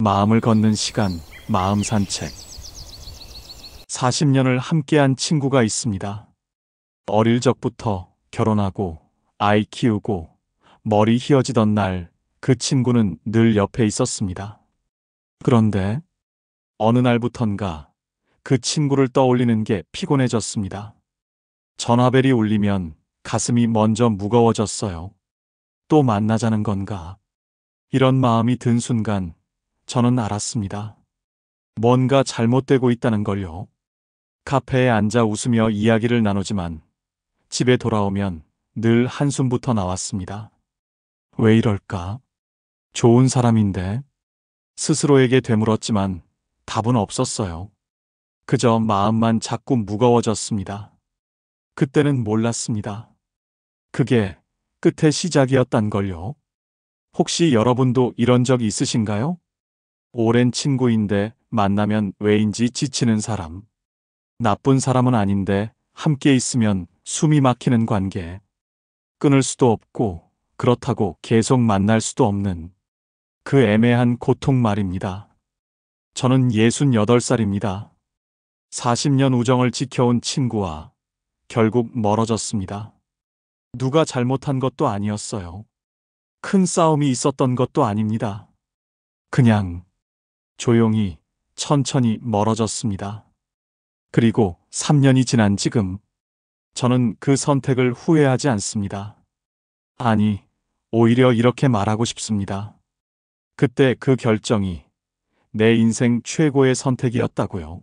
마음을 걷는 시간, 마음 산책. 40년을 함께한 친구가 있습니다. 어릴 적부터 결혼하고 아이 키우고 머리 휘어지던 날 그 친구는 늘 옆에 있었습니다. 그런데 어느 날부턴가 그 친구를 떠올리는 게 피곤해졌습니다. 전화벨이 울리면 가슴이 먼저 무거워졌어요. 또 만나자는 건가? 이런 마음이 든 순간 저는 알았습니다. 뭔가 잘못되고 있다는 걸요. 카페에 앉아 웃으며 이야기를 나누지만 집에 돌아오면 늘 한숨부터 나왔습니다. 왜 이럴까? 좋은 사람인데. 스스로에게 되물었지만 답은 없었어요. 그저 마음만 자꾸 무거워졌습니다. 그때는 몰랐습니다. 그게 끝의 시작이었단 걸요. 혹시 여러분도 이런 적 있으신가요? 오랜 친구인데 만나면 왜인지 지치는 사람. 나쁜 사람은 아닌데 함께 있으면 숨이 막히는 관계. 끊을 수도 없고 그렇다고 계속 만날 수도 없는 그 애매한 고통 말입니다. 저는 68살입니다. 40년 우정을 지켜온 친구와 결국 멀어졌습니다. 누가 잘못한 것도 아니었어요. 큰 싸움이 있었던 것도 아닙니다. 그냥 조용히 천천히 멀어졌습니다. 그리고 3년이 지난 지금 저는 그 선택을 후회하지 않습니다. 아니, 오히려 이렇게 말하고 싶습니다. 그때 그 결정이 내 인생 최고의 선택이었다고요.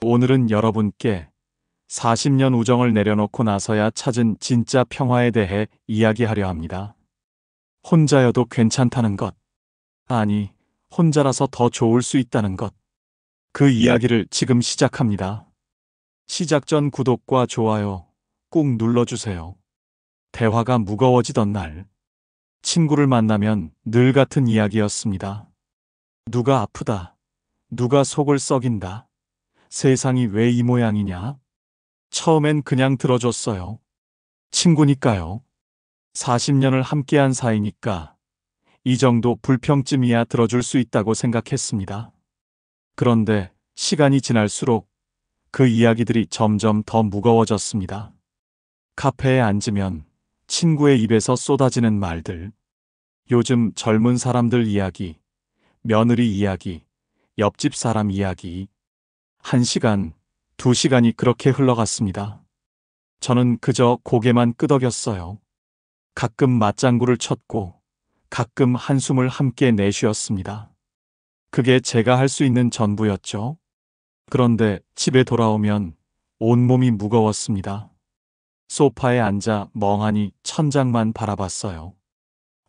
오늘은 여러분께 40년 우정을 내려놓고 나서야 찾은 진짜 평화에 대해 이야기하려 합니다. 혼자여도 괜찮다는 것. 아니, 혼자라서 더 좋을 수 있다는 것. 그 이야기를 지금 시작합니다. 시작 전 구독과 좋아요 꾹 눌러주세요. 대화가 무거워지던 날, 친구를 만나면 늘 같은 이야기였습니다. 누가 아프다. 누가 속을 썩인다. 세상이 왜 이 모양이냐? 처음엔 그냥 들어줬어요. 친구니까요. 40년을 함께한 사이니까 이 정도 불평쯤이야 들어줄 수 있다고 생각했습니다. 그런데 시간이 지날수록 그 이야기들이 점점 더 무거워졌습니다. 카페에 앉으면 친구의 입에서 쏟아지는 말들. 요즘 젊은 사람들 이야기, 며느리 이야기, 옆집 사람 이야기. 1시간, 2시간이 그렇게 흘러갔습니다. 저는 그저 고개만 끄덕였어요. 가끔 맞장구를 쳤고 가끔 한숨을 함께 내쉬었습니다. 그게 제가 할 수 있는 전부였죠. 그런데 집에 돌아오면 온몸이 무거웠습니다. 소파에 앉아 멍하니 천장만 바라봤어요.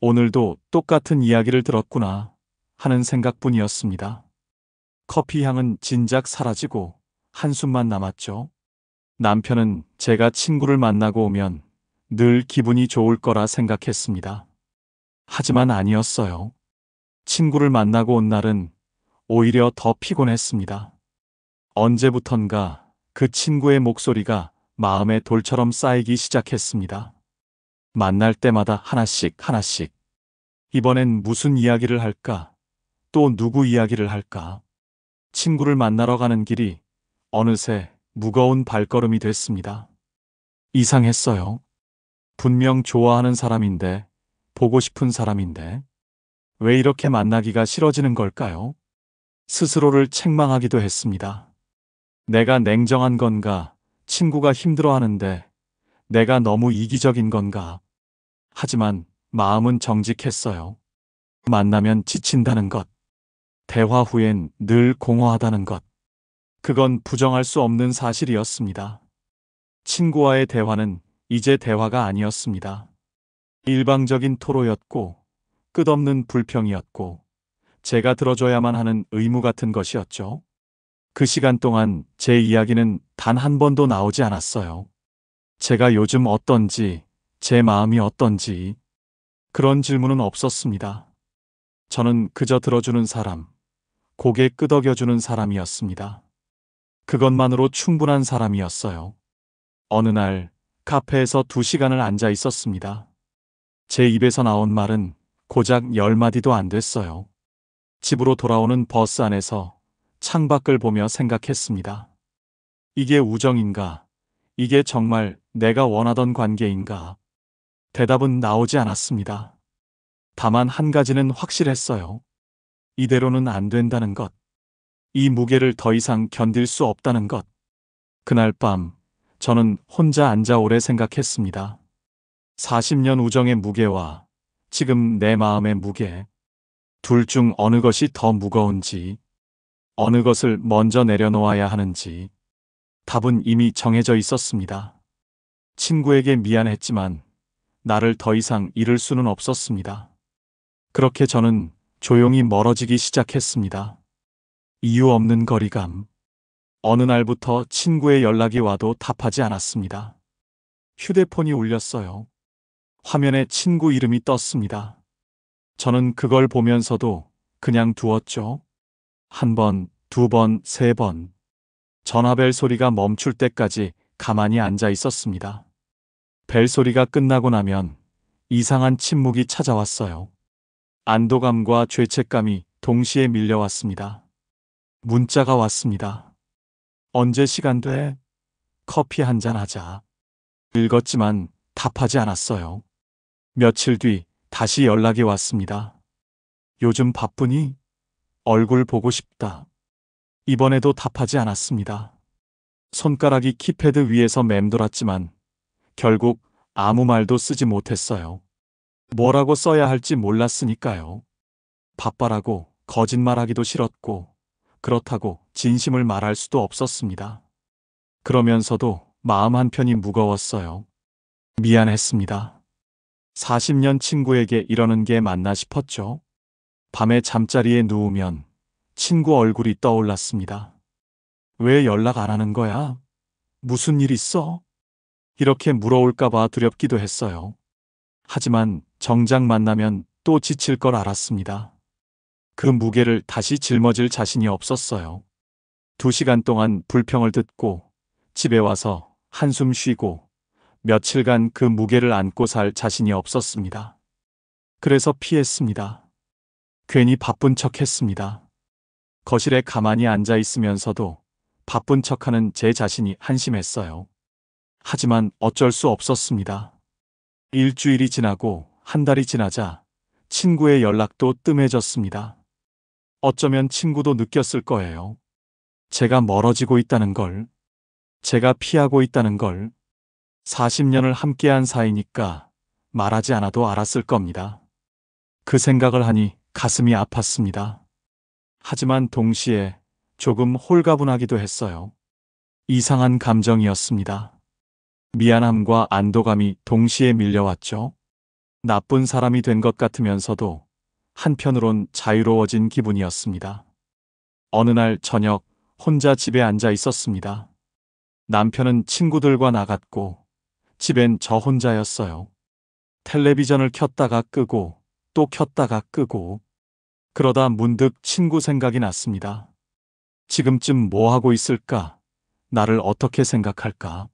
오늘도 똑같은 이야기를 들었구나 하는 생각뿐이었습니다. 커피 향은 진작 사라지고 한숨만 남았죠. 남편은 제가 친구를 만나고 오면 늘 기분이 좋을 거라 생각했습니다. 하지만 아니었어요. 친구를 만나고 온 날은 오히려 더 피곤했습니다. 언제부턴가 그 친구의 목소리가 마음에 돌처럼 쌓이기 시작했습니다. 만날 때마다 하나씩 하나씩. 이번엔 무슨 이야기를 할까? 또 누구 이야기를 할까? 친구를 만나러 가는 길이 어느새 무거운 발걸음이 됐습니다. 이상했어요. 분명 좋아하는 사람인데, 보고 싶은 사람인데, 왜 이렇게 만나기가 싫어지는 걸까요? 스스로를 책망하기도 했습니다. 내가 냉정한 건가? 친구가 힘들어하는데 내가 너무 이기적인 건가? 하지만 마음은 정직했어요. 만나면 지친다는 것. 대화 후엔 늘 공허하다는 것. 그건 부정할 수 없는 사실이었습니다. 친구와의 대화는 이제 대화가 아니었습니다. 일방적인 토로였고 끝없는 불평이었고 제가 들어줘야만 하는 의무 같은 것이었죠. 그 시간 동안 제 이야기는 단 한 번도 나오지 않았어요. 제가 요즘 어떤지, 제 마음이 어떤지 그런 질문은 없었습니다. 저는 그저 들어주는 사람, 고개 끄덕여주는 사람이었습니다. 그것만으로 충분한 사람이었어요. 어느 날 카페에서 2시간을 앉아 있었습니다. 제 입에서 나온 말은 고작 10마디도 안 됐어요. 집으로 돌아오는 버스 안에서 창밖을 보며 생각했습니다. 이게 우정인가? 이게 정말 내가 원하던 관계인가? 대답은 나오지 않았습니다. 다만 한 가지는 확실했어요. 이대로는 안 된다는 것. 이 무게를 더 이상 견딜 수 없다는 것. 그날 밤, 저는 혼자 앉아 오래 생각했습니다. 40년 우정의 무게와 지금 내 마음의 무게. 둘 중 어느 것이 더 무거운지, 어느 것을 먼저 내려놓아야 하는지, 답은 이미 정해져 있었습니다. 친구에게 미안했지만 나를 더 이상 잃을 수는 없었습니다. 그렇게 저는 조용히 멀어지기 시작했습니다. 이유 없는 거리감. 어느 날부터 친구의 연락이 와도 답하지 않았습니다. 휴대폰이 울렸어요. 화면에 친구 이름이 떴습니다. 저는 그걸 보면서도 그냥 두었죠. 한 번, 두 번, 세 번. 전화벨 소리가 멈출 때까지 가만히 앉아 있었습니다. 벨 소리가 끝나고 나면 이상한 침묵이 찾아왔어요. 안도감과 죄책감이 동시에 밀려왔습니다. 문자가 왔습니다. 언제 시간 돼? 커피 한잔 하자. 읽었지만 답하지 않았어요. 며칠 뒤 다시 연락이 왔습니다. 요즘 바쁘니? 얼굴 보고 싶다. 이번에도 답하지 않았습니다. 손가락이 키패드 위에서 맴돌았지만 결국 아무 말도 쓰지 못했어요. 뭐라고 써야 할지 몰랐으니까요. 바빠라고 거짓말하기도 싫었고 그렇다고 진심을 말할 수도 없었습니다. 그러면서도 마음 한편이 무거웠어요. 미안했습니다. 40년 친구에게 이러는 게 맞나 싶었죠. 밤에 잠자리에 누우면 친구 얼굴이 떠올랐습니다. 왜 연락 안 하는 거야? 무슨 일 있어? 이렇게 물어올까봐 두렵기도 했어요. 하지만 정작 만나면 또 지칠 걸 알았습니다. 그 무게를 다시 짊어질 자신이 없었어요. 2시간 동안 불평을 듣고 집에 와서 한숨 쉬고 며칠간 그 무게를 안고 살 자신이 없었습니다. 그래서 피했습니다. 괜히 바쁜 척 했습니다. 거실에 가만히 앉아 있으면서도 바쁜 척하는 제 자신이 한심했어요. 하지만 어쩔 수 없었습니다. 일주일이 지나고 한 달이 지나자 친구의 연락도 뜸해졌습니다. 어쩌면 친구도 느꼈을 거예요. 제가 멀어지고 있다는 걸, 제가 피하고 있다는 걸. 40년을 함께한 사이니까 말하지 않아도 알았을 겁니다. 그 생각을 하니 가슴이 아팠습니다. 하지만 동시에 조금 홀가분하기도 했어요. 이상한 감정이었습니다. 미안함과 안도감이 동시에 밀려왔죠. 나쁜 사람이 된 것 같으면서도 한편으론 자유로워진 기분이었습니다. 어느 날 저녁 혼자 집에 앉아 있었습니다. 남편은 친구들과 나갔고 집엔 저 혼자였어요. 텔레비전을 켰다가 끄고 또 켰다가 끄고 그러다 문득 친구 생각이 났습니다. 지금쯤 뭐 하고 있을까? 나를 어떻게 생각할까?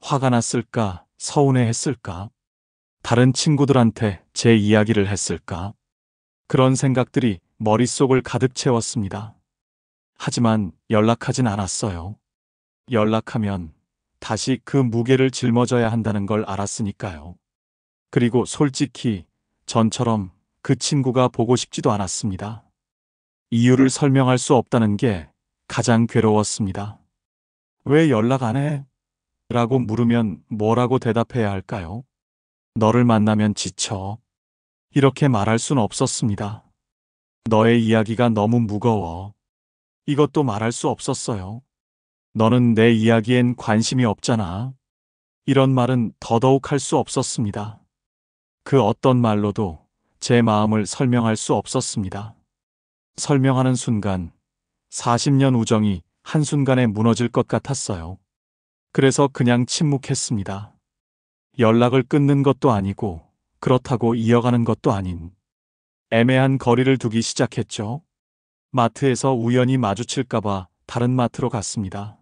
화가 났을까? 서운해했을까? 다른 친구들한테 제 이야기를 했을까? 그런 생각들이 머릿속을 가득 채웠습니다. 하지만 연락하진 않았어요. 연락하면 다시 그 무게를 짊어져야 한다는 걸 알았으니까요. 그리고 솔직히 전처럼 그 친구가 보고 싶지도 않았습니다. 이유를 설명할 수 없다는 게 가장 괴로웠습니다. 왜 연락 안 해? 라고 물으면 뭐라고 대답해야 할까요? 너를 만나면 지쳐. 이렇게 말할 순 없었습니다. 너의 이야기가 너무 무거워. 이것도 말할 수 없었어요. 너는 내 이야기엔 관심이 없잖아. 이런 말은 더더욱 할 수 없었습니다. 그 어떤 말로도 제 마음을 설명할 수 없었습니다. 설명하는 순간 40년 우정이 한순간에 무너질 것 같았어요. 그래서 그냥 침묵했습니다. 연락을 끊는 것도 아니고 그렇다고 이어가는 것도 아닌 애매한 거리를 두기 시작했죠. 마트에서 우연히 마주칠까봐 다른 마트로 갔습니다.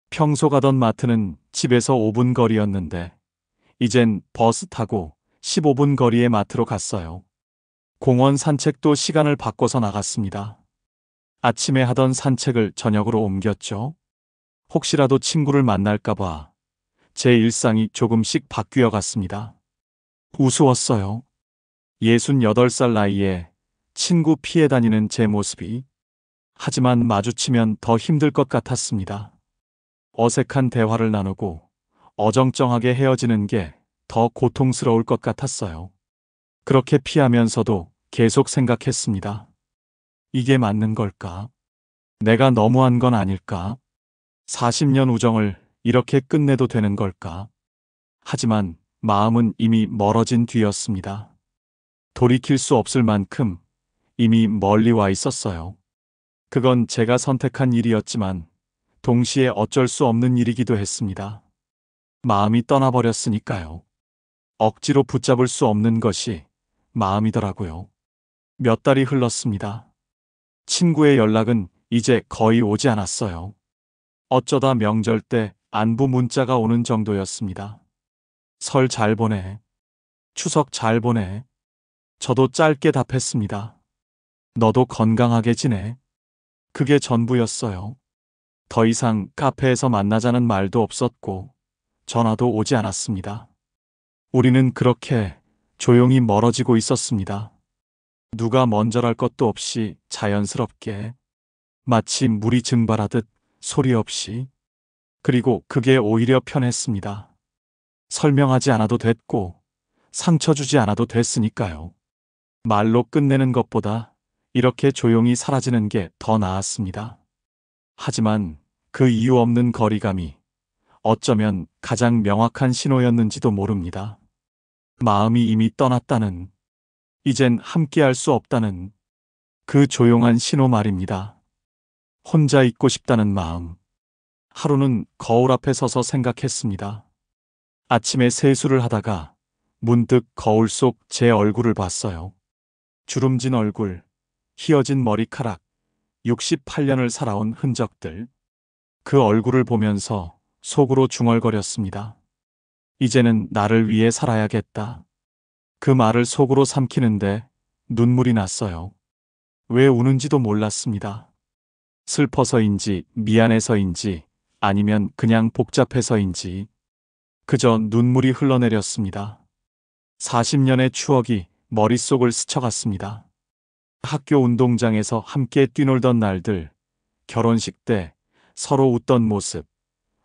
평소 가던 마트는 집에서 5분 거리였는데 이젠 버스 타고 15분 거리의 마트로 갔어요. 공원 산책도 시간을 바꿔서 나갔습니다. 아침에 하던 산책을 저녁으로 옮겼죠. 혹시라도 친구를 만날까봐 제 일상이 조금씩 바뀌어 갔습니다. 우스웠어요. 68살 나이에 친구 피해 다니는 제 모습이. 하지만 마주치면 더 힘들 것 같았습니다. 어색한 대화를 나누고 어정쩡하게 헤어지는 게 더 고통스러울 것 같았어요. 그렇게 피하면서도 계속 생각했습니다. 이게 맞는 걸까? 내가 너무한 건 아닐까? 40년 우정을 이렇게 끝내도 되는 걸까? 하지만 마음은 이미 멀어진 뒤였습니다. 돌이킬 수 없을 만큼 이미 멀리 와 있었어요. 그건 제가 선택한 일이었지만 동시에 어쩔 수 없는 일이기도 했습니다. 마음이 떠나버렸으니까요. 억지로 붙잡을 수 없는 것이 마음이더라고요. 몇 달이 흘렀습니다. 친구의 연락은 이제 거의 오지 않았어요. 어쩌다 명절 때 안부 문자가 오는 정도였습니다. 설 잘 보내. 추석 잘 보내. 저도 짧게 답했습니다. 너도 건강하게 지내. 그게 전부였어요. 더 이상 카페에서 만나자는 말도 없었고 전화도 오지 않았습니다. 우리는 그렇게 조용히 멀어지고 있었습니다. 누가 먼저랄 것도 없이 자연스럽게, 마치 물이 증발하듯 소리 없이. 그리고 그게 오히려 편했습니다. 설명하지 않아도 됐고 상처 주지 않아도 됐으니까요. 말로 끝내는 것보다 이렇게 조용히 사라지는 게 더 나았습니다. 하지만 그 이유 없는 거리감이 어쩌면 가장 명확한 신호였는지도 모릅니다. 마음이 이미 떠났다는, 이젠 함께할 수 없다는 그 조용한 신호 말입니다. 혼자 있고 싶다는 마음. 하루는 거울 앞에 서서 생각했습니다. 아침에 세수를 하다가 문득 거울 속 제 얼굴을 봤어요. 주름진 얼굴, 휘어진 머리카락, 68년을 살아온 흔적들. 그 얼굴을 보면서 속으로 중얼거렸습니다. 이제는 나를 위해 살아야겠다. 그 말을 속으로 삼키는데 눈물이 났어요. 왜 우는지도 몰랐습니다. 슬퍼서인지 미안해서인지 아니면 그냥 복잡해서인지 그저 눈물이 흘러내렸습니다. 40년의 추억이 머릿속을 스쳐갔습니다. 학교 운동장에서 함께 뛰놀던 날들, 결혼식 때 서로 웃던 모습,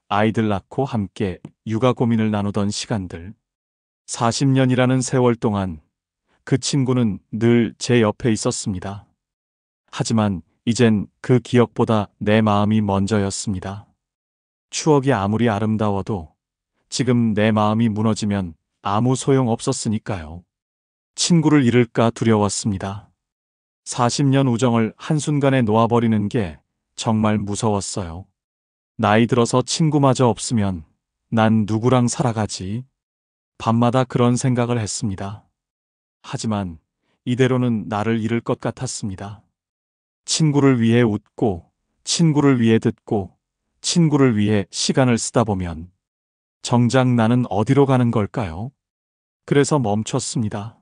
아이들 낳고 함께 육아 고민을 나누던 시간들. 40년이라는 세월 동안 그 친구는 늘 제 옆에 있었습니다. 하지만 이젠 그 기억보다 내 마음이 먼저였습니다. 추억이 아무리 아름다워도 지금 내 마음이 무너지면 아무 소용 없었으니까요. 친구를 잃을까 두려웠습니다. 40년 우정을 한순간에 놓아버리는 게 정말 무서웠어요. 나이 들어서 친구마저 없으면 난 누구랑 살아가지? 밤마다 그런 생각을 했습니다. 하지만 이대로는 나를 잃을 것 같았습니다. 친구를 위해 웃고, 친구를 위해 듣고, 친구를 위해 시간을 쓰다 보면 정작 나는 어디로 가는 걸까요? 그래서 멈췄습니다.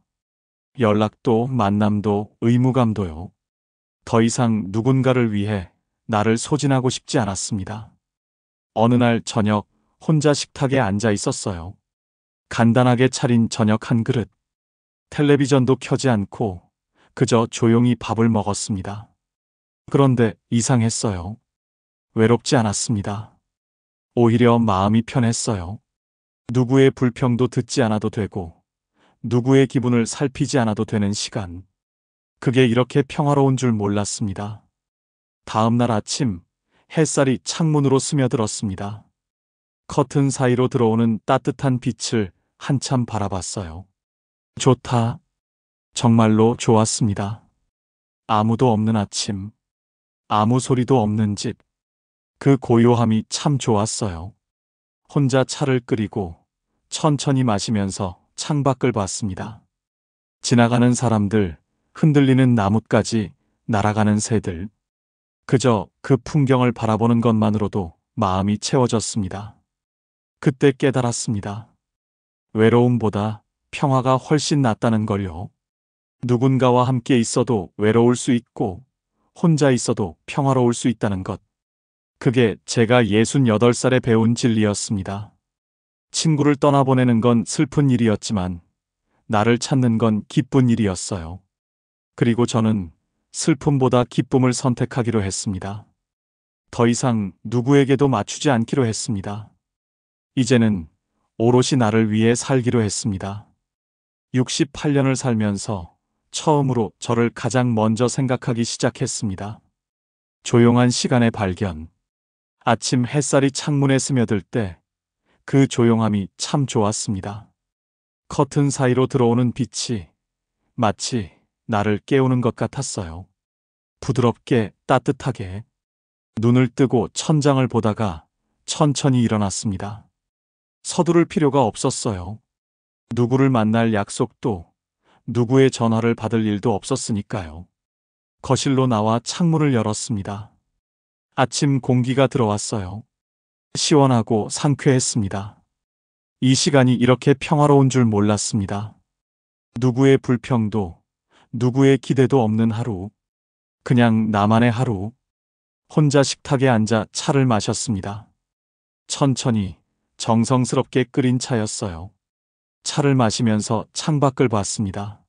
연락도 만남도 의무감도요. 더 이상 누군가를 위해 나를 소진하고 싶지 않았습니다. 어느 날 저녁 혼자 식탁에 앉아 있었어요. 간단하게 차린 저녁 한 그릇. 텔레비전도 켜지 않고 그저 조용히 밥을 먹었습니다. 그런데 이상했어요. 외롭지 않았습니다. 오히려 마음이 편했어요. 누구의 불평도 듣지 않아도 되고 누구의 기분을 살피지 않아도 되는 시간. 그게 이렇게 평화로운 줄 몰랐습니다. 다음 날 아침 햇살이 창문으로 스며들었습니다. 커튼 사이로 들어오는 따뜻한 빛을 한참 바라봤어요. 좋다. 정말로 좋았습니다. 아무도 없는 아침, 아무 소리도 없는 집. 그 고요함이 참 좋았어요. 혼자 차를 끓이고 천천히 마시면서 창밖을 봤습니다. 지나가는 사람들, 흔들리는 나뭇가지, 날아가는 새들. 그저 그 풍경을 바라보는 것만으로도 마음이 채워졌습니다. 그때 깨달았습니다. 외로움보다 평화가 훨씬 낫다는 걸요. 누군가와 함께 있어도 외로울 수 있고 혼자 있어도 평화로울 수 있다는 것. 그게 제가 68살에 배운 진리였습니다. 친구를 떠나보내는 건 슬픈 일이었지만 나를 찾는 건 기쁜 일이었어요. 그리고 저는 슬픔보다 기쁨을 선택하기로 했습니다. 더 이상 누구에게도 맞추지 않기로 했습니다. 이제는 오롯이 나를 위해 살기로 했습니다. 68년을 살면서 처음으로 저를 가장 먼저 생각하기 시작했습니다. 조용한 시간의 발견. 아침 햇살이 창문에 스며들 때 그 조용함이 참 좋았습니다. 커튼 사이로 들어오는 빛이 마치 나를 깨우는 것 같았어요. 부드럽게 따뜻하게. 눈을 뜨고 천장을 보다가 천천히 일어났습니다. 서두를 필요가 없었어요. 누구를 만날 약속도 누구의 전화를 받을 일도 없었으니까요. 거실로 나와 창문을 열었습니다. 아침 공기가 들어왔어요. 시원하고 상쾌했습니다. 이 시간이 이렇게 평화로운 줄 몰랐습니다. 누구의 불평도, 누구의 기대도 없는 하루. 그냥 나만의 하루. 혼자 식탁에 앉아 차를 마셨습니다. 천천히, 정성스럽게 끓인 차였어요. 차를 마시면서 창밖을 봤습니다.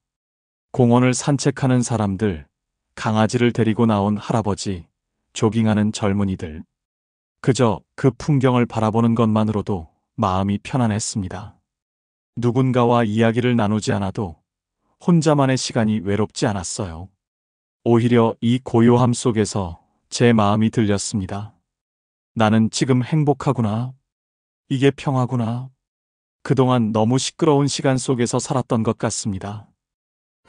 공원을 산책하는 사람들, 강아지를 데리고 나온 할아버지, 조깅하는 젊은이들. 그저 그 풍경을 바라보는 것만으로도 마음이 편안했습니다. 누군가와 이야기를 나누지 않아도 혼자만의 시간이 외롭지 않았어요. 오히려 이 고요함 속에서 제 마음이 들렸습니다. 나는 지금 행복하구나. 이게 평화구나. 그동안 너무 시끄러운 시간 속에서 살았던 것 같습니다.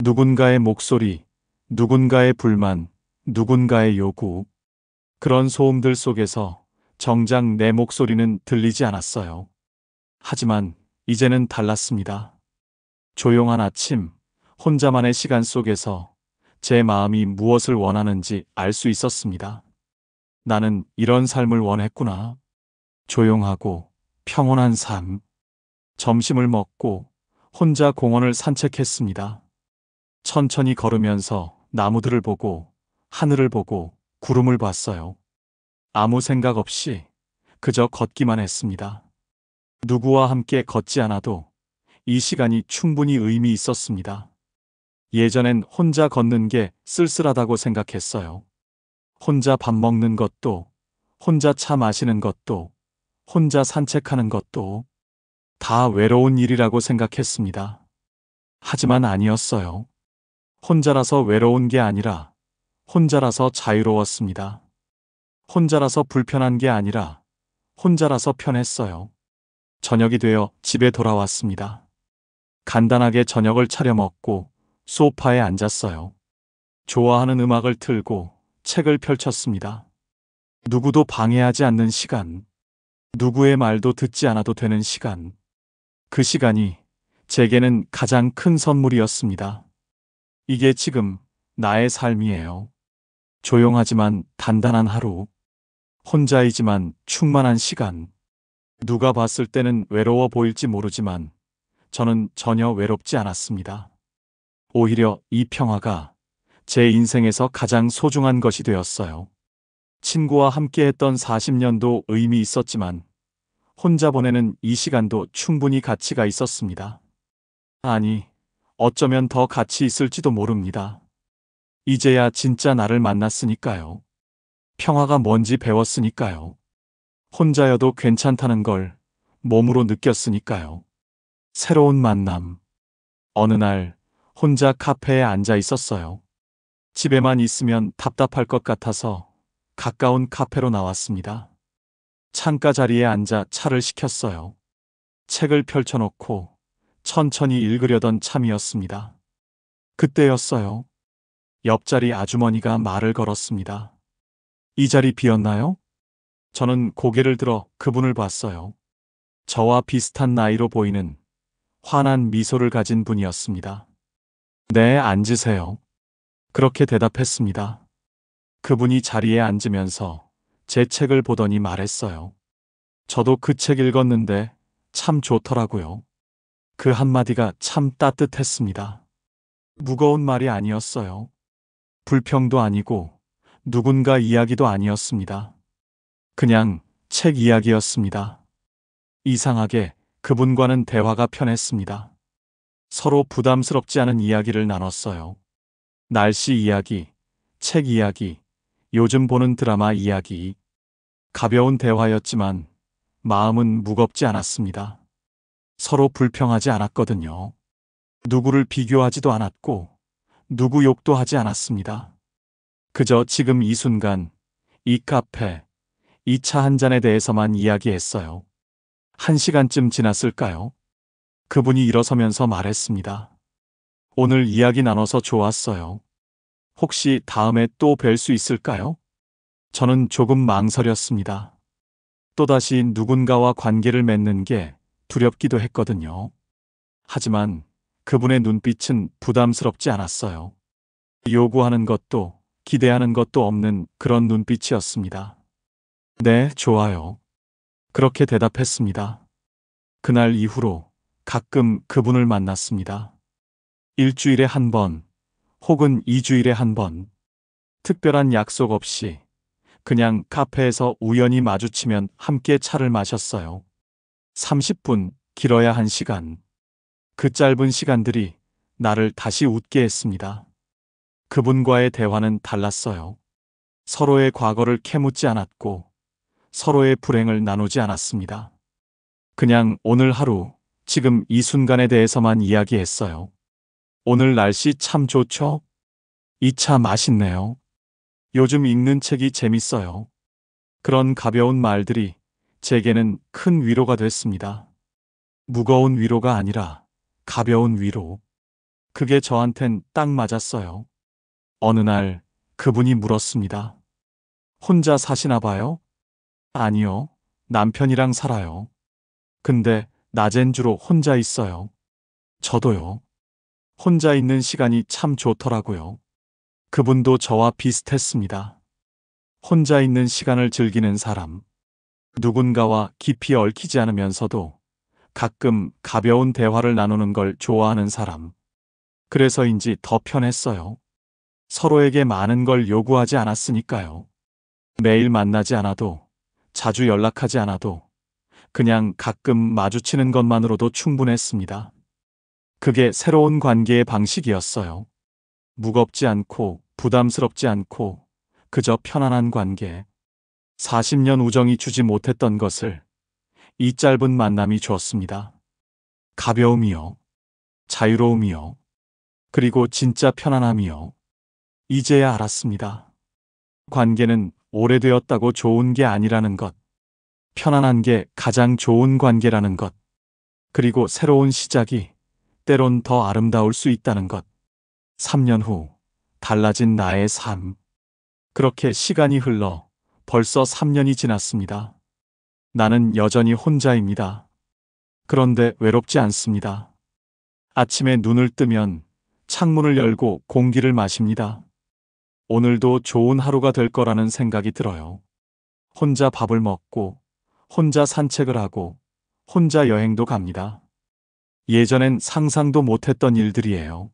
누군가의 목소리, 누군가의 불만, 누군가의 요구. 그런 소음들 속에서 정작 내 목소리는 들리지 않았어요. 하지만 이제는 달랐습니다. 조용한 아침, 혼자만의 시간 속에서 제 마음이 무엇을 원하는지 알 수 있었습니다. 나는 이런 삶을 원했구나. 조용하고 평온한 삶. 점심을 먹고 혼자 공원을 산책했습니다. 천천히 걸으면서 나무들을 보고 하늘을 보고 구름을 봤어요. 아무 생각 없이 그저 걷기만 했습니다. 누구와 함께 걷지 않아도 이 시간이 충분히 의미 있었습니다. 예전엔 혼자 걷는 게 쓸쓸하다고 생각했어요. 혼자 밥 먹는 것도, 혼자 차 마시는 것도, 혼자 산책하는 것도 다 외로운 일이라고 생각했습니다. 하지만 아니었어요. 혼자라서 외로운 게 아니라 혼자라서 자유로웠습니다. 혼자라서 불편한 게 아니라 혼자라서 편했어요. 저녁이 되어 집에 돌아왔습니다. 간단하게 저녁을 차려 먹고 소파에 앉았어요. 좋아하는 음악을 틀고 책을 펼쳤습니다. 누구도 방해하지 않는 시간, 누구의 말도 듣지 않아도 되는 시간. 그 시간이 제게는 가장 큰 선물이었습니다. 이게 지금 나의 삶이에요. 조용하지만 단단한 하루. 혼자이지만 충만한 시간. 누가 봤을 때는 외로워 보일지 모르지만 저는 전혀 외롭지 않았습니다. 오히려 이 평화가 제 인생에서 가장 소중한 것이 되었어요. 친구와 함께했던 40년도 의미 있었지만 혼자 보내는 이 시간도 충분히 가치가 있었습니다. 아니, 어쩌면 더 가치 있을지도 모릅니다. 이제야 진짜 나를 만났으니까요. 평화가 뭔지 배웠으니까요. 혼자여도 괜찮다는 걸 몸으로 느꼈으니까요. 새로운 만남. 어느 날 혼자 카페에 앉아 있었어요. 집에만 있으면 답답할 것 같아서 가까운 카페로 나왔습니다. 창가 자리에 앉아 차를 시켰어요. 책을 펼쳐놓고 천천히 읽으려던 참이었습니다. 그때였어요. 옆자리 아주머니가 말을 걸었습니다. 이 자리 비었나요? 저는 고개를 들어 그분을 봤어요. 저와 비슷한 나이로 보이는 환한 미소를 가진 분이었습니다. 네, 앉으세요. 그렇게 대답했습니다. 그분이 자리에 앉으면서 제 책을 보더니 말했어요. 저도 그 책 읽었는데 참 좋더라고요. 그 한마디가 참 따뜻했습니다. 무거운 말이 아니었어요. 불평도 아니고 누군가 이야기도 아니었습니다. 그냥 책 이야기였습니다. 이상하게 그분과는 대화가 편했습니다. 서로 부담스럽지 않은 이야기를 나눴어요. 날씨 이야기, 책 이야기, 요즘 보는 드라마 이야기. 가벼운 대화였지만 마음은 무겁지 않았습니다. 서로 불평하지 않았거든요. 누구를 비교하지도 않았고 누구 욕도 하지 않았습니다. 그저 지금 이 순간, 이 카페, 이 차 한 잔에 대해서만 이야기했어요. 1시간쯤 지났을까요? 그분이 일어서면서 말했습니다. 오늘 이야기 나눠서 좋았어요. 혹시 다음에 또 뵐 수 있을까요? 저는 조금 망설였습니다. 또다시 누군가와 관계를 맺는 게 두렵기도 했거든요. 하지만 그분의 눈빛은 부담스럽지 않았어요. 요구하는 것도 기대하는 것도 없는 그런 눈빛이었습니다. 네, 좋아요. 그렇게 대답했습니다. 그날 이후로 가끔 그분을 만났습니다. 일주일에 한 번, 혹은 2주일에 한 번. 특별한 약속 없이 그냥 카페에서 우연히 마주치면 함께 차를 마셨어요. 30분, 길어야 1시간. 그 짧은 시간들이 나를 다시 웃게 했습니다. 그분과의 대화는 달랐어요. 서로의 과거를 캐묻지 않았고 서로의 불행을 나누지 않았습니다. 그냥 오늘 하루, 지금 이 순간에 대해서만 이야기했어요. 오늘 날씨 참 좋죠? 이 차 맛있네요. 요즘 읽는 책이 재밌어요. 그런 가벼운 말들이 제게는 큰 위로가 됐습니다. 무거운 위로가 아니라 가벼운 위로. 그게 저한텐 딱 맞았어요. 어느 날 그분이 물었습니다. 혼자 사시나 봐요? 아니요. 남편이랑 살아요. 근데 낮엔 주로 혼자 있어요. 저도요. 혼자 있는 시간이 참 좋더라고요. 그분도 저와 비슷했습니다. 혼자 있는 시간을 즐기는 사람. 누군가와 깊이 얽히지 않으면서도 가끔 가벼운 대화를 나누는 걸 좋아하는 사람. 그래서인지 더 편했어요. 서로에게 많은 걸 요구하지 않았으니까요. 매일 만나지 않아도, 자주 연락하지 않아도, 그냥 가끔 마주치는 것만으로도 충분했습니다. 그게 새로운 관계의 방식이었어요. 무겁지 않고, 부담스럽지 않고, 그저 편안한 관계. 40년 우정이 주지 못했던 것을 이 짧은 만남이 주었습니다. 가벼움이요. 자유로움이요. 그리고 진짜 편안함이요. 이제야 알았습니다. 관계는 오래되었다고 좋은 게 아니라는 것. 편안한 게 가장 좋은 관계라는 것. 그리고 새로운 시작이 때론 더 아름다울 수 있다는 것. 3년 후 달라진 나의 삶. 그렇게 시간이 흘러 벌써 3년이 지났습니다. 나는 여전히 혼자입니다. 그런데 외롭지 않습니다. 아침에 눈을 뜨면 창문을 열고 공기를 마십니다. 오늘도 좋은 하루가 될 거라는 생각이 들어요. 혼자 밥을 먹고, 혼자 산책을 하고, 혼자 여행도 갑니다. 예전엔 상상도 못했던 일들이에요.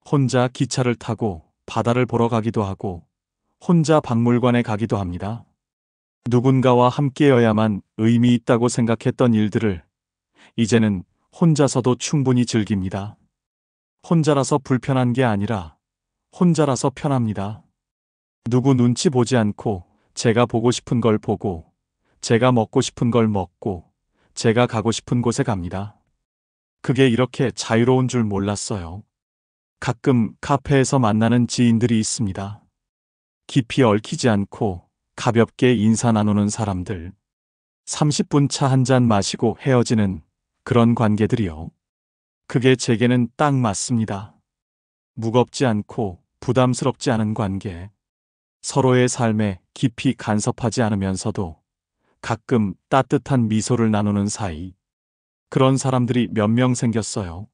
혼자 기차를 타고 바다를 보러 가기도 하고, 혼자 박물관에 가기도 합니다. 누군가와 함께여야만 의미 있다고 생각했던 일들을 이제는 혼자서도 충분히 즐깁니다. 혼자라서 불편한 게 아니라 혼자라서 편합니다. 누구 눈치 보지 않고 제가 보고 싶은 걸 보고 제가 먹고 싶은 걸 먹고 제가 가고 싶은 곳에 갑니다. 그게 이렇게 자유로운 줄 몰랐어요. 가끔 카페에서 만나는 지인들이 있습니다. 깊이 얽히지 않고 가볍게 인사 나누는 사람들. 30분 차 한 잔 마시고 헤어지는 그런 관계들이요. 그게 제게는 딱 맞습니다. 무겁지 않고 부담스럽지 않은 관계. 서로의 삶에 깊이 간섭하지 않으면서도 가끔 따뜻한 미소를 나누는 사이. 그런 사람들이 몇 명 생겼어요.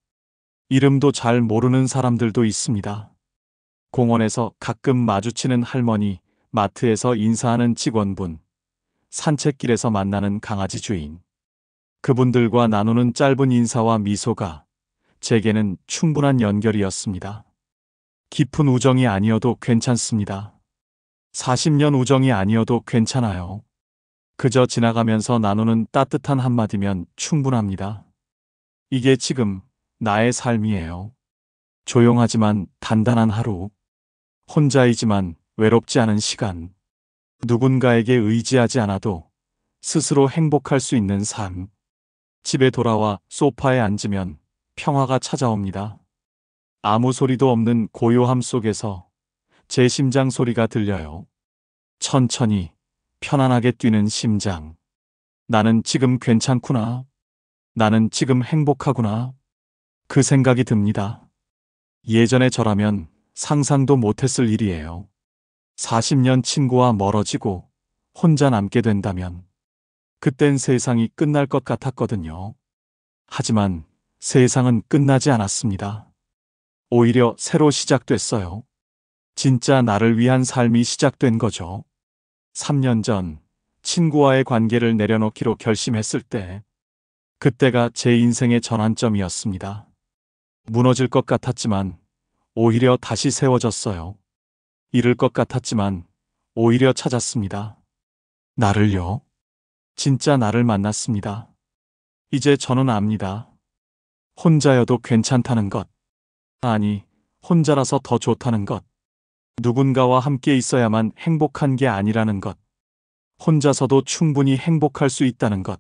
이름도 잘 모르는 사람들도 있습니다. 공원에서 가끔 마주치는 할머니, 마트에서 인사하는 직원분, 산책길에서 만나는 강아지 주인. 그분들과 나누는 짧은 인사와 미소가 제게는 충분한 연결이었습니다. 깊은 우정이 아니어도 괜찮습니다. 40년 우정이 아니어도 괜찮아요. 그저 지나가면서 나누는 따뜻한 한마디면 충분합니다. 이게 지금 나의 삶이에요. 조용하지만 단단한 하루. 혼자이지만 외롭지 않은 시간. 누군가에게 의지하지 않아도 스스로 행복할 수 있는 삶. 집에 돌아와 소파에 앉으면 평화가 찾아옵니다. 아무 소리도 없는 고요함 속에서 제 심장 소리가 들려요. 천천히 편안하게 뛰는 심장. 나는 지금 괜찮구나. 나는 지금 행복하구나. 그 생각이 듭니다. 예전의 저라면 상상도 못했을 일이에요. 40년 친구와 멀어지고 혼자 남게 된다면 그땐 세상이 끝날 것 같았거든요. 하지만 세상은 끝나지 않았습니다. 오히려 새로 시작됐어요. 진짜 나를 위한 삶이 시작된 거죠. 3년 전 친구와의 관계를 내려놓기로 결심했을 때, 그때가 제 인생의 전환점이었습니다. 무너질 것 같았지만 오히려 다시 세워졌어요. 잃을 것 같았지만 오히려 찾았습니다. 나를요. 진짜 나를 만났습니다. 이제 저는 압니다. 혼자여도 괜찮다는 것. 아니, 혼자라서 더 좋다는 것. 누군가와 함께 있어야만 행복한 게 아니라는 것. 혼자서도 충분히 행복할 수 있다는 것.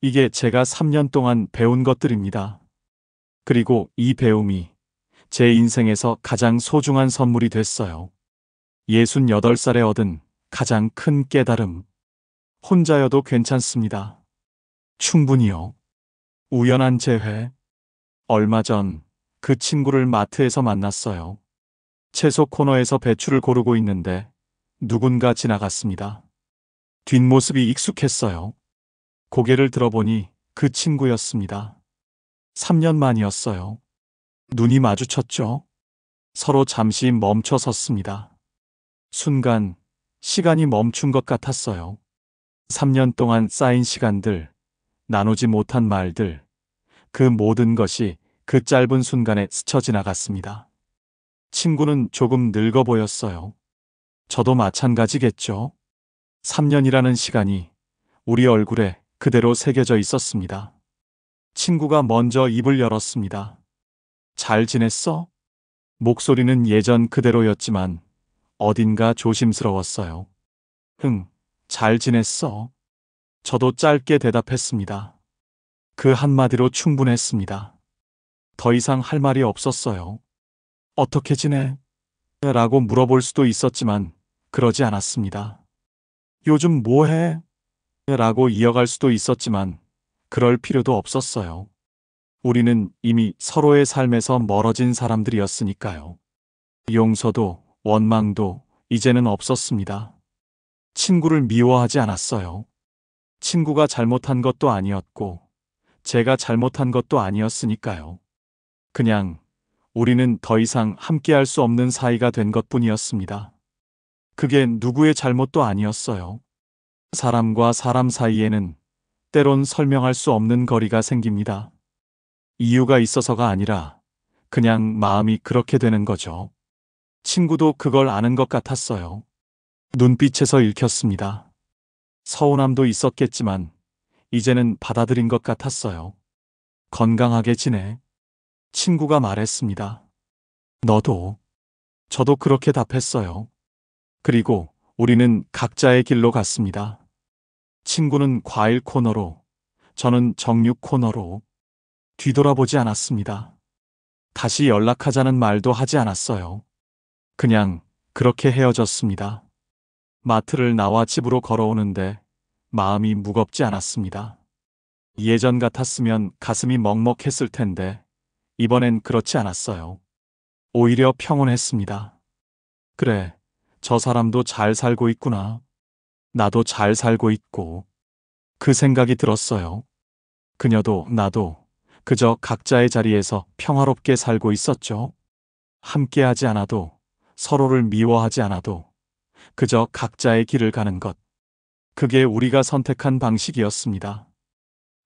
이게 제가 3년 동안 배운 것들입니다. 그리고 이 배움이 제 인생에서 가장 소중한 선물이 됐어요. 68살에 얻은 가장 큰 깨달음. 혼자여도 괜찮습니다. 충분히요. 우연한 재회. 얼마 전 그 친구를 마트에서 만났어요. 채소 코너에서 배추를 고르고 있는데 누군가 지나갔습니다. 뒷모습이 익숙했어요. 고개를 들어보니 그 친구였습니다. 3년 만이었어요. 눈이 마주쳤죠. 서로 잠시 멈춰 섰습니다. 순간 시간이 멈춘 것 같았어요. 3년 동안 쌓인 시간들, 나누지 못한 말들, 그 모든 것이 그 짧은 순간에 스쳐 지나갔습니다. 친구는 조금 늙어 보였어요. 저도 마찬가지겠죠. 3년이라는 시간이 우리 얼굴에 그대로 새겨져 있었습니다. 친구가 먼저 입을 열었습니다. 잘 지냈어? 목소리는 예전 그대로였지만 어딘가 조심스러웠어요. 응, 잘 지냈어. 저도 짧게 대답했습니다. 그 한마디로 충분했습니다. 더 이상 할 말이 없었어요. 어떻게 지내? 라고 물어볼 수도 있었지만 그러지 않았습니다. 요즘 뭐 해? 라고 이어갈 수도 있었지만 그럴 필요도 없었어요. 우리는 이미 서로의 삶에서 멀어진 사람들이었으니까요. 용서도 원망도 이제는 없었습니다. 친구를 미워하지 않았어요. 친구가 잘못한 것도 아니었고 제가 잘못한 것도 아니었으니까요. 그냥 우리는 더 이상 함께할 수 없는 사이가 된 것뿐이었습니다. 그게 누구의 잘못도 아니었어요. 사람과 사람 사이에는 때론 설명할 수 없는 거리가 생깁니다. 이유가 있어서가 아니라 그냥 마음이 그렇게 되는 거죠. 친구도 그걸 아는 것 같았어요. 눈빛에서 읽혔습니다. 서운함도 있었겠지만 이제는 받아들인 것 같았어요. 건강하게 지내. 친구가 말했습니다. 너도. 저도 그렇게 답했어요. 그리고 우리는 각자의 길로 갔습니다. 친구는 과일 코너로, 저는 정육 코너로. 뒤돌아보지 않았습니다. 다시 연락하자는 말도 하지 않았어요. 그냥 그렇게 헤어졌습니다. 마트를 나와 집으로 걸어오는데 마음이 무겁지 않았습니다. 예전 같았으면 가슴이 먹먹했을 텐데 이번엔 그렇지 않았어요. 오히려 평온했습니다. 그래, 저 사람도 잘 살고 있구나. 나도 잘 살고 있고. 그 생각이 들었어요. 그녀도 나도 그저 각자의 자리에서 평화롭게 살고 있었죠. 함께하지 않아도, 서로를 미워하지 않아도 그저 각자의 길을 가는 것. 그게 우리가 선택한 방식이었습니다.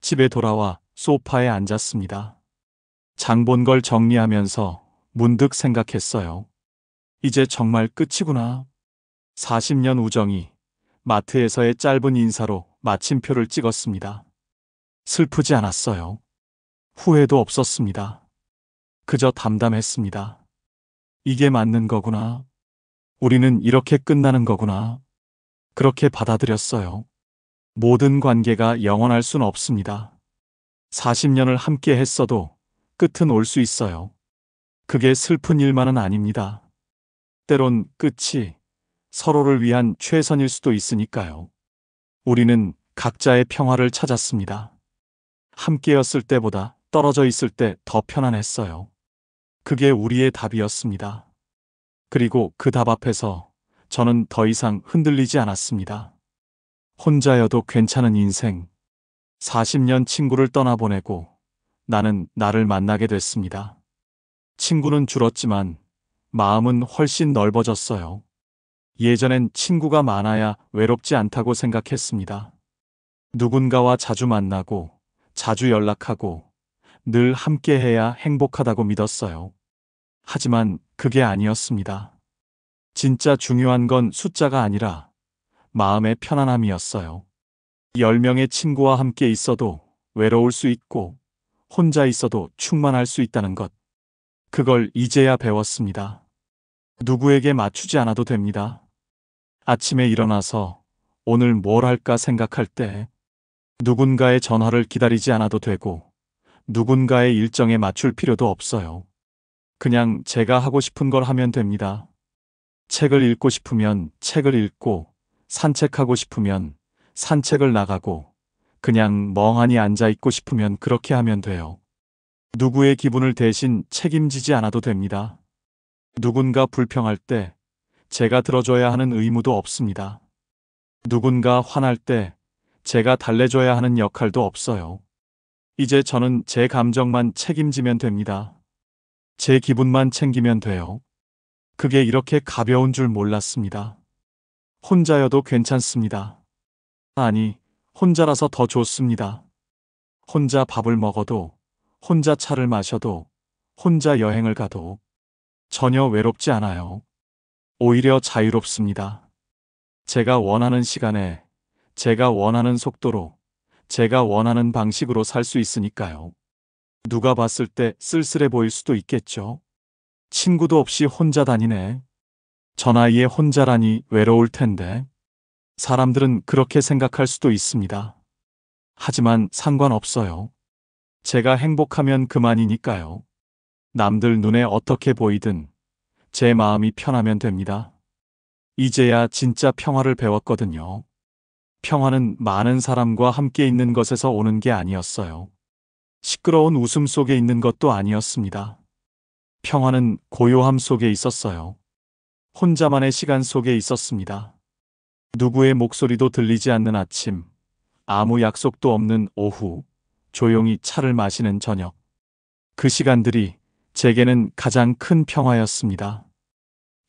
집에 돌아와 소파에 앉았습니다. 장 본 걸 정리하면서 문득 생각했어요. 이제 정말 끝이구나. 40년 우정이 마트에서의 짧은 인사로 마침표를 찍었습니다. 슬프지 않았어요. 후회도 없었습니다. 그저 담담했습니다. 이게 맞는 거구나. 우리는 이렇게 끝나는 거구나. 그렇게 받아들였어요. 모든 관계가 영원할 순 없습니다. 40년을 함께 했어도 끝은 올 수 있어요. 그게 슬픈 일만은 아닙니다. 때론 끝이 서로를 위한 최선일 수도 있으니까요. 우리는 각자의 평화를 찾았습니다. 함께였을 때보다 떨어져 있을 때 더 편안했어요. 그게 우리의 답이었습니다. 그리고 그 답 앞에서 저는 더 이상 흔들리지 않았습니다. 혼자여도 괜찮은 인생. 40년 친구를 떠나보내고 나는 나를 만나게 됐습니다. 친구는 줄었지만 마음은 훨씬 넓어졌어요. 예전엔 친구가 많아야 외롭지 않다고 생각했습니다. 누군가와 자주 만나고 자주 연락하고 늘 함께해야 행복하다고 믿었어요. 하지만 그게 아니었습니다. 진짜 중요한 건 숫자가 아니라 마음의 편안함이었어요. 10명의 친구와 함께 있어도 외로울 수 있고 혼자 있어도 충만할 수 있다는 것. 그걸 이제야 배웠습니다. 누구에게 맞추지 않아도 됩니다. 아침에 일어나서 오늘 뭘 할까 생각할 때 누군가의 전화를 기다리지 않아도 되고 누군가의 일정에 맞출 필요도 없어요. 그냥 제가 하고 싶은 걸 하면 됩니다. 책을 읽고 싶으면 책을 읽고 산책하고 싶으면 산책을 나가고 그냥 멍하니 앉아 있고 싶으면 그렇게 하면 돼요. 누구의 기분을 대신 책임지지 않아도 됩니다. 누군가 불평할 때 제가 들어줘야 하는 의무도 없습니다. 누군가 화날 때 제가 달래줘야 하는 역할도 없어요. 이제 저는 제 감정만 책임지면 됩니다. 제 기분만 챙기면 돼요. 그게 이렇게 가벼운 줄 몰랐습니다. 혼자여도 괜찮습니다. 아니, 혼자라서 더 좋습니다. 혼자 밥을 먹어도, 혼자 차를 마셔도, 혼자 여행을 가도 전혀 외롭지 않아요. 오히려 자유롭습니다. 제가 원하는 시간에, 제가 원하는 속도로, 제가 원하는 방식으로 살 수 있으니까요. 누가 봤을 때 쓸쓸해 보일 수도 있겠죠. 친구도 없이 혼자 다니네. 저 나이에 혼자라니 외로울 텐데. 사람들은 그렇게 생각할 수도 있습니다. 하지만 상관없어요. 제가 행복하면 그만이니까요. 남들 눈에 어떻게 보이든 제 마음이 편하면 됩니다. 이제야 진짜 평화를 배웠거든요. 평화는 많은 사람과 함께 있는 것에서 오는 게 아니었어요. 시끄러운 웃음 속에 있는 것도 아니었습니다. 평화는 고요함 속에 있었어요. 혼자만의 시간 속에 있었습니다. 누구의 목소리도 들리지 않는 아침, 아무 약속도 없는 오후, 조용히 차를 마시는 저녁. 그 시간들이 제게는 가장 큰 평화였습니다.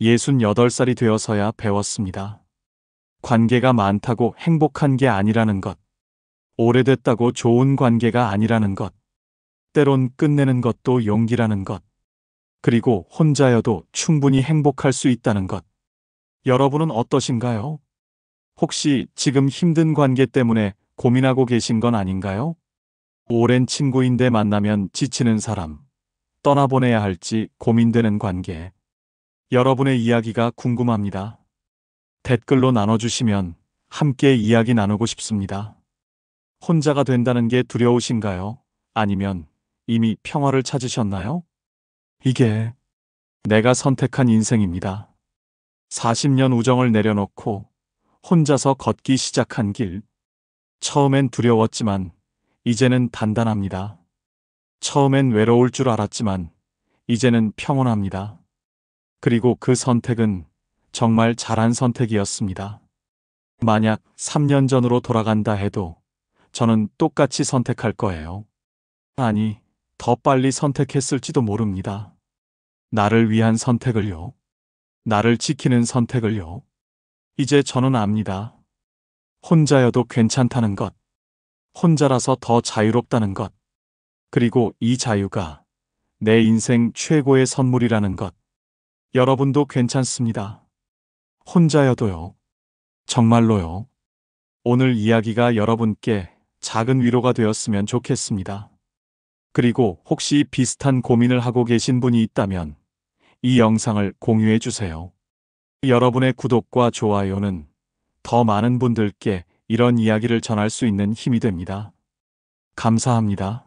68살이 되어서야 배웠습니다. 관계가 많다고 행복한 게 아니라는 것. 오래됐다고 좋은 관계가 아니라는 것. 때론 끝내는 것도 용기라는 것. 그리고 혼자여도 충분히 행복할 수 있다는 것. 여러분은 어떠신가요? 혹시 지금 힘든 관계 때문에 고민하고 계신 건 아닌가요? 오랜 친구인데 만나면 지치는 사람, 떠나보내야 할지 고민되는 관계. 여러분의 이야기가 궁금합니다. 댓글로 나눠주시면 함께 이야기 나누고 싶습니다. 혼자가 된다는 게 두려우신가요? 아니면 이미 평화를 찾으셨나요? 이게 내가 선택한 인생입니다. 40년 우정을 내려놓고 혼자서 걷기 시작한 길. 처음엔 두려웠지만 이제는 단단합니다. 처음엔 외로울 줄 알았지만 이제는 평온합니다. 그리고 그 선택은 정말 잘한 선택이었습니다. 만약 3년 전으로 돌아간다 해도 저는 똑같이 선택할 거예요. 아니, 더 빨리 선택했을지도 모릅니다. 나를 위한 선택을요. 나를 지키는 선택을요. 이제 저는 압니다. 혼자여도 괜찮다는 것. 혼자라서 더 자유롭다는 것. 그리고 이 자유가 내 인생 최고의 선물이라는 것. 여러분도 괜찮습니다. 혼자여도요. 정말로요. 오늘 이야기가 여러분께 작은 위로가 되었으면 좋겠습니다. 그리고 혹시 비슷한 고민을 하고 계신 분이 있다면 이 영상을 공유해 주세요. 여러분의 구독과 좋아요는 더 많은 분들께 이런 이야기를 전할 수 있는 힘이 됩니다. 감사합니다.